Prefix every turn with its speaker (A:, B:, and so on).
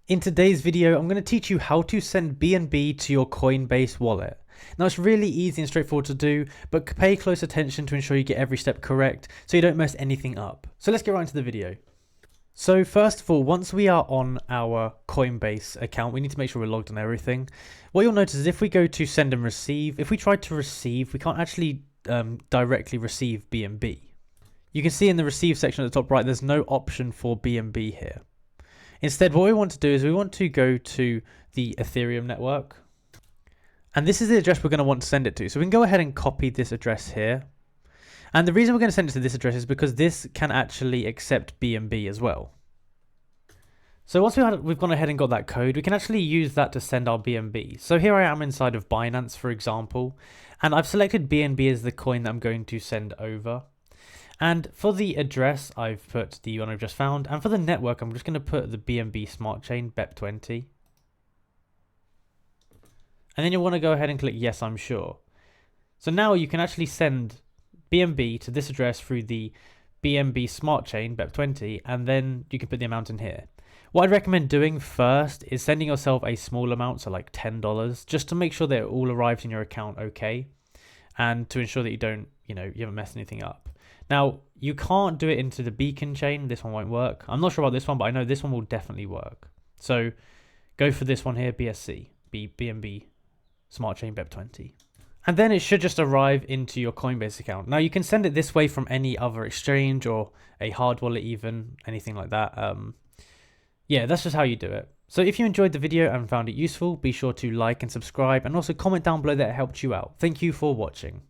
A: In today's video, I'm going to teach you how to send BNB to your Coinbase wallet. Now it's really easy and straightforward to do, but pay close attention to ensure you get every step correct so you don't mess anything up. So let's get right into the video. So first of all, once we are on our Coinbase account, we need to make sure we're logged on everything. What you'll notice is if we go to send and receive, if we try to receive, we can't actually directly receive BNB. You can see in the receive section at the top right, there's no option for BNB here. Instead, what we want to do is we want to go to the Ethereum network. And this is the address we're going to want to send it to. So we can go ahead and copy this address here. And the reason we're going to send it to this address is because this can actually accept BNB as well. So once we've gone ahead and got that code, we can actually use that to send our BNB. So here I am inside of Binance, for example, and I've selected BNB as the coin that I'm going to send over. And for the address, I've put the one I've just found. And for the network, I'm just going to put the BNB Smart Chain BEP20. And then you'll want to go ahead and click Yes, I'm sure. So now you can actually send BNB to this address through the BNB Smart Chain BEP20. And then you can put the amount in here. What I'd recommend doing first is sending yourself a small amount, so like $10, just to make sure that it all arrives in your account okay. And to ensure that you don't, you haven't messed anything up. Now, you can't do it into the beacon chain. This one won't work. I'm not sure about this one, but I know this one will definitely work. So go for this one here, BSC, BNB Smart Chain BEP20. And then it should just arrive into your Coinbase account. Now, you can send it this way from any other exchange or a hard wallet even, anything like that. Yeah, that's just how you do it. So if you enjoyed the video and found it useful, be sure to like and subscribe and also comment down below that it helped you out. Thank you for watching.